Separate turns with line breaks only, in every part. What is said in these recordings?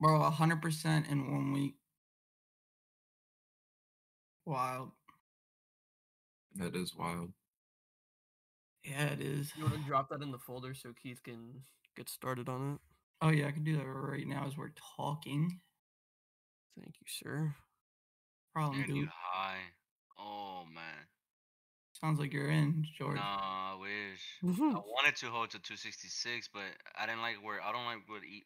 Bro, 100% in 1 week. Wild.
That is wild.
Yeah, it is.
You want to drop that in the folder so Keith can get started on it?
Oh, yeah, I can do that right now as we're talking.
Thank you, sir.
Problem,
And you
dude.
high. Oh man.
Sounds like you're in, George.
No, I wish. I wanted to hold to 266, but I didn't like where I don't like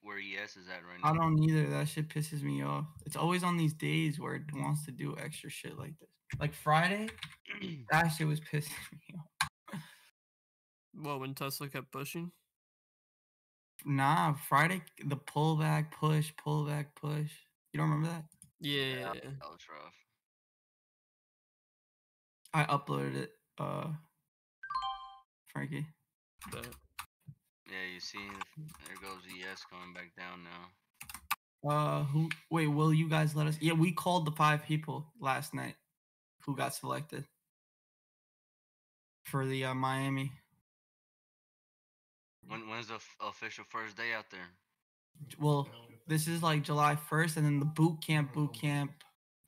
where ES is at right now.
I don't either. That shit pisses me off. It's always on these days where it wants to do extra shit like this. Like Friday, that shit was pissing me off.
Well, when Tesla kept pushing?
Nah, Friday, the pullback, push. You don't remember that?
Yeah.
That was rough.
I uploaded it, Frankie.
But
Yeah, you see, there goes ES coming back down now.
Wait, will you guys let us? Yeah, we called the 5 people last night who got selected for the Miami.
When's the official first day out there?
Well, this is like July 1st, and then the boot camp.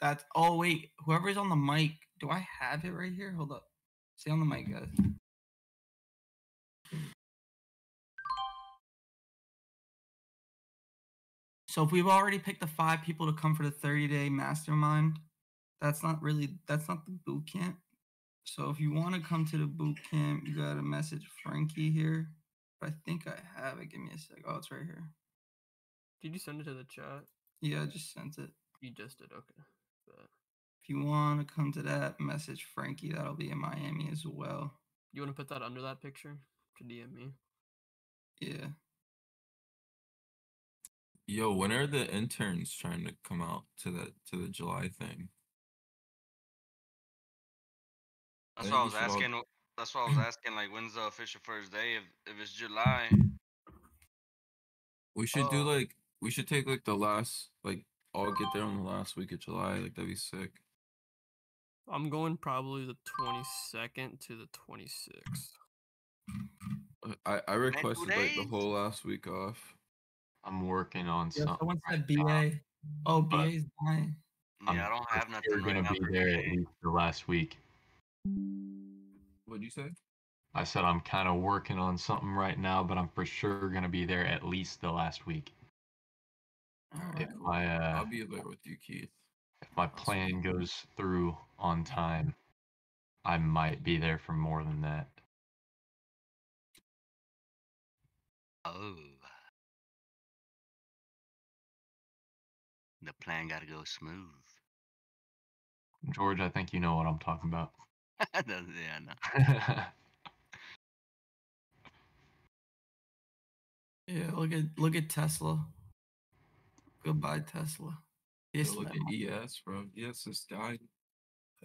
That's oh wait, whoever's on the mic, do I have it right here? Hold up, stay on the mic, guys. So if we've already picked the 5 people to come for the 30-day mastermind, that's not the boot camp. So if you want to come to the boot camp, you gotta message Frankie here. But I think I have it. Give me a sec. Oh, it's right here.
did you send it to the chat?
Yeah, I just sent it.
You just did, okay. But
If you want to come to that, message Frankie. That'll be in Miami as well.
you want to put that under that picture to DM me?
Yeah.
Yo, when are the interns trying to come out to the July thing?
That's
I
what I
think
was
we should all-
asking. That's what I was asking. Like, when's the official first day? If it's July,
We should we should take like the last all get there on the last week of July. Like that'd be sick.
I'm going probably the 22nd to the 26th.
I requested like the
days?
whole last week off.
I'm working on
Yeah,
something.
someone said
right now.
BA. Oh, BA's dying.
yeah, I don't have
For
nothing
sure
right
gonna
now
be
for
there at
VA.
least the last week.
What'd you say?
I said I'm kind of working on something right now, but I'm for sure gonna be there at least the last week.
All
If
right.
I'll be there with you, Keith.
if my plan goes through on time, I might be there for more than that.
Oh, the plan got to go smooth.
George, I think you know what I'm talking about.
Yeah, no.
Yeah, look at Tesla. Goodbye, Tesla.
Yo,
Yes,
look at ES, bro. ES just died.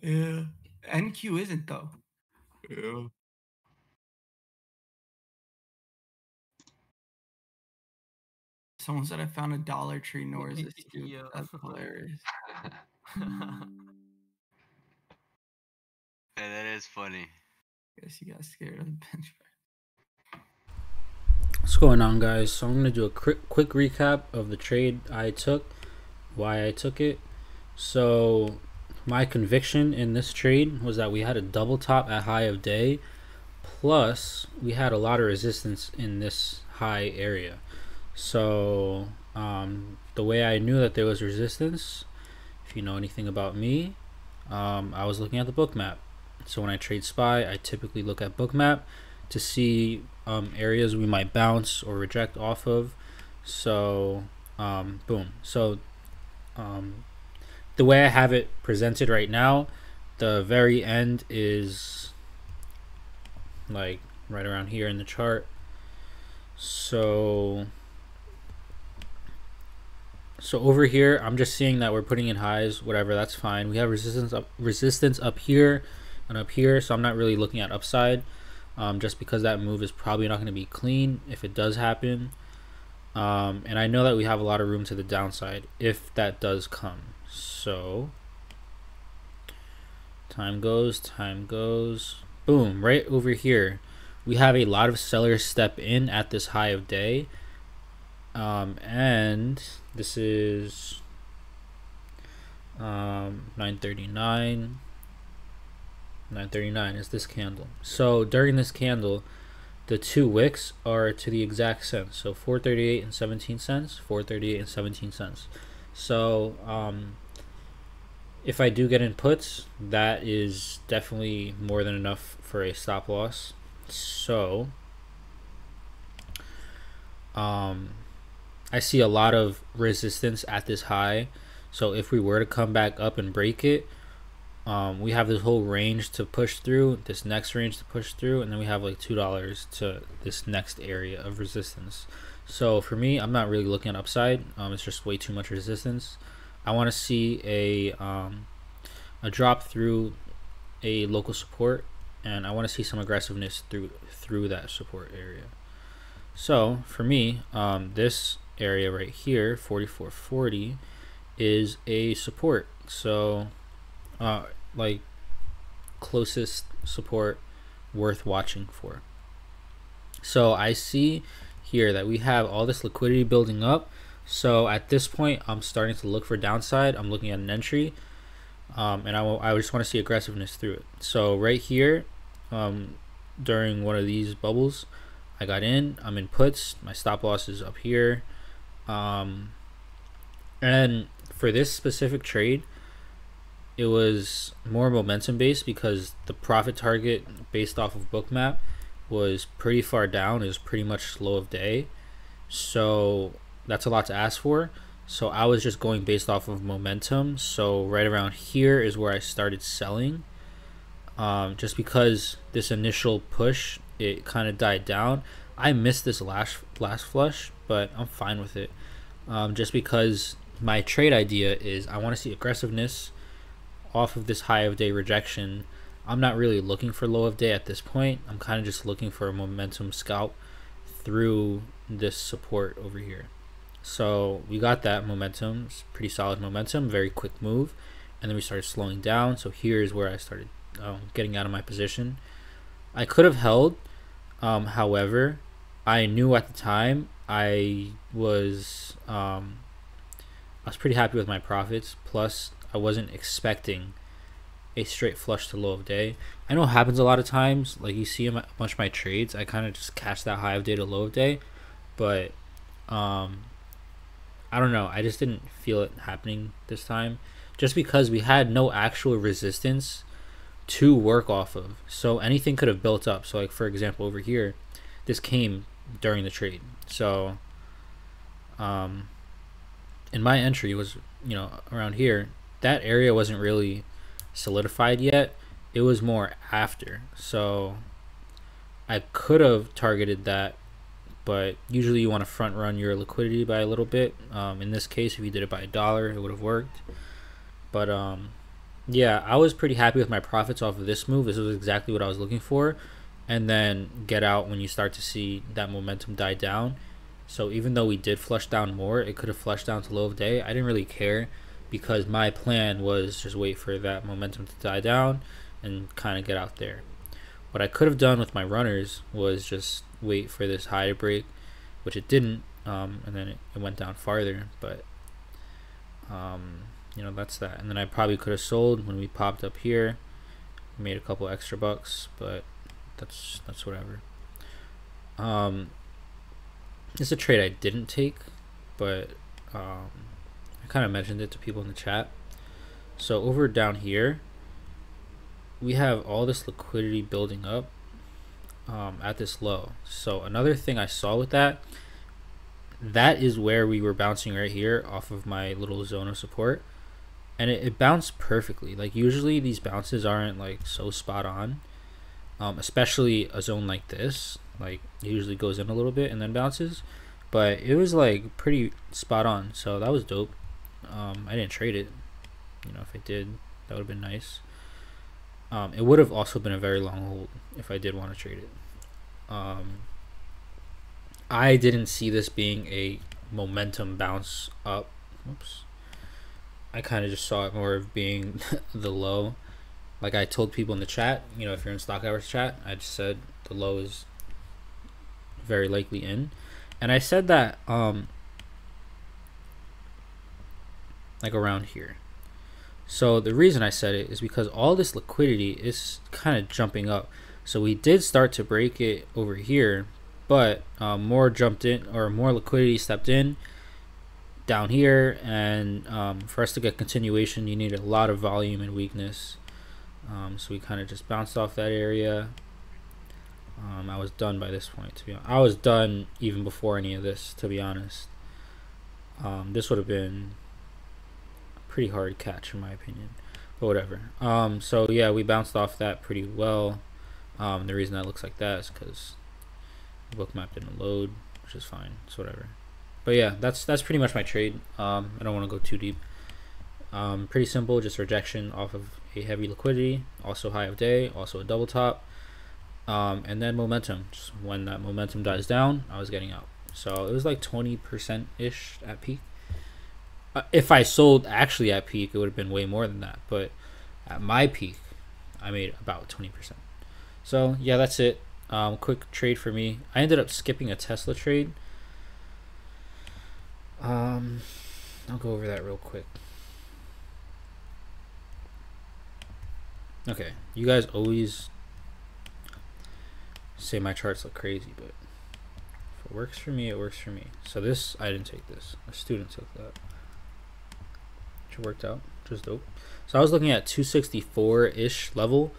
yeah. NQ isn't though.
Yeah.
Someone said I found a Dollar Tree Norris. Dude,
Yeah.
that's hilarious.
Yeah, that is funny.
Guess you got scared of the bench.
What's going on, guys? So I'm going to do a quick recap of the trade I took, why I took it. So my conviction in this trade was that we had a double top at high of day, plus we had a lot of resistance in this high area. So the way I knew that there was resistance, if you know anything about me, I was looking at the book map. So when I trade SPY, I typically look at book map to see areas we might bounce or reject off of. So boom. So the way I have it presented right now, the very end is like right around here in the chart. So over here, I'm just seeing that we're putting in highs, whatever, that's fine. We have resistance up here and up here, so I'm not really looking at upside, just because that move is probably not going to be clean if it does happen. And I know that we have a lot of room to the downside if that does come. So time goes, boom, right over here we have a lot of sellers step in at this high of day, And this is 939. 939 is this candle. So during this candle, the two wicks are to the exact cents. So 438 and 17 cents, 438 and 17 cents. So if I do get in puts, that is definitely more than enough for a stop loss. So I see a lot of resistance at this high. So if we were to come back up and break it, we have this whole range to push through, this next range to push through, and then we have like $2 to this next area of resistance. So for me, I'm not really looking at upside. It's just way too much resistance. I want to see a drop through a local support, and I want to see some aggressiveness through that support area. So for me, this area right here, 44.40, is a support. So like closest support worth watching for. So I see here that we have all this liquidity building up. So at this point, I'm starting to look for downside. I'm looking at an entry, and I just want to see aggressiveness through it. So right here, during one of these bubbles, I got in. I'm in puts. My stop loss is up here, and for this specific trade, it was more momentum based because the profit target based off of Bookmap was pretty far down. It was pretty much low of day, so that's a lot to ask for. So I was just going based off of momentum. So right around here is where I started selling, just because this initial push, it kind of died down. I missed this last flush, but I'm fine with it, just because my trade idea is I want to see aggressiveness off of this high of day rejection. I'm not really looking for low of day at this point. I'm kind of just looking for a momentum scalp through this support over here. So we got that momentum. It's pretty solid momentum, very quick move, and then we started slowing down. So here's where I started getting out of my position. I could have held, however, I knew at the time I was pretty happy with my profits. Plus, I wasn't expecting a straight flush to low of day. I know it happens a lot of times. Like you see in a bunch of my trades, I kind of just catch that high of day to low of day, but I don't know. I just didn't feel it happening this time, just because we had no actual resistance to work off of. So anything could have built up. So like for example over here, this came during the trade. So in my entry was, you know, around here. That area wasn't really solidified yet. It was more after. So I could have targeted that, but usually you want to front run your liquidity by a little bit. In this case, if you did it by $1, it would have worked. But yeah, I was pretty happy with my profits off of this move. This was exactly what I was looking for. And then get out when you start to see that momentum die down. So even though we did flush down more, it could have flushed down to low of day. I didn't really care, because my plan was just wait for that momentum to die down and kind of get out there. What I could have done with my runners was just wait for this high to break, which it didn't, and then it went down farther. But you know, that's that. And then I probably could have sold when we popped up here, made a couple extra bucks, but that's whatever. It's a trade I didn't take, but I kind of mentioned it to people in the chat. So over down here, we have all this liquidity building up at this low. So another thing I saw with that is where we were bouncing right here off of my little zone of support, and it bounced perfectly. Like usually these bounces aren't like so spot on, especially a zone like this. Like it usually goes in a little bit and then bounces, but it was like pretty spot on. So that was dope. I didn't trade it. You know, if I did, that would have been nice. It would have also been a very long hold if I did want to trade it. I didn't see this being a momentum bounce up. Oops. I kind of just saw it more of being the low. Like I told people in the chat, you know, if you're in stock hours chat, I just said the low is very likely in. And I said that like around here. So the reason I said it is because all this liquidity is kind of jumping up. So we did start to break it over here, but more jumped in, or more liquidity stepped in down here, and for us to get continuation, you need a lot of volume and weakness. So we kind of just bounced off that area. I was done by this point, to be honest. I was done even before any of this, to be honest. This would have been a pretty hard catch in my opinion, but whatever. So yeah, we bounced off that pretty well. The reason that looks like that is because the book map didn't load, which is fine. It's whatever. But yeah, that's pretty much my trade. I don't want to go too deep. Pretty simple, just rejection off of a heavy liquidity, also high of day, also a double top, and then momentum. Just when that momentum dies down, I was getting out. So it was like 20% ish at peak. If I sold actually at peak, it would have been way more than that, but at my peak I made about 20%. So yeah, that's it. Quick trade for me. I ended up skipping a Tesla trade. I'll go over that real quick. Okay, you guys always say my charts look crazy, but if it works for me, it works for me. So this, I didn't take this. A student took that, which worked out, which was dope. So I was looking at 264-ish level,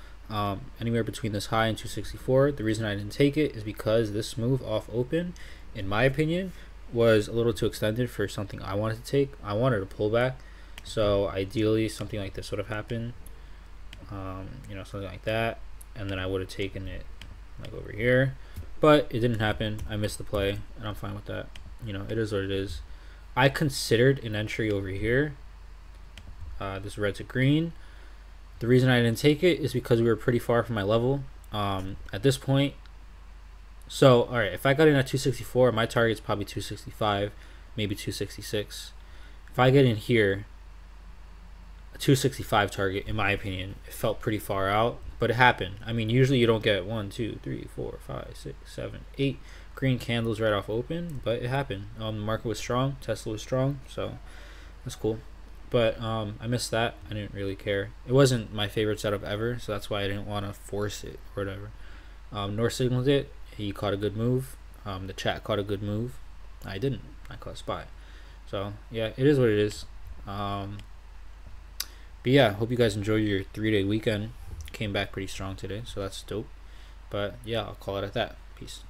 anywhere between this high and 264. The reason I didn't take it is because this move off open, in my opinion, was a little too extended for something I wanted to take. I wanted a pullback, so ideally something like this would have happened, you know, something like that, and then I would have taken it like over here, but it didn't happen. I missed the play, and I'm fine with that. You know, it is what it is. I considered an entry over here, this red to green. The reason I didn't take it is because we were pretty far from my level at this point. So, all right, if I got in at 264, my target's probably 265, maybe 266. If I get in here, a 265 target, in my opinion, it felt pretty far out, but it happened. I mean, usually you don't get 1, 2, 3, 4, 5, 6, 7, 8 green candles right off open, but it happened. The market was strong, Tesla was strong, so that's cool. But I missed that. I didn't really care. It wasn't my favorite setup ever, so that's why I didn't want to force it or whatever. North signaled it. He caught a good move. The chat caught a good move. I didn't. I caught SPY. So yeah, it is what it is. But yeah, hope you guys enjoy your 3-day weekend. Came back pretty strong today, so that's dope. But yeah, I'll call it at that. Peace.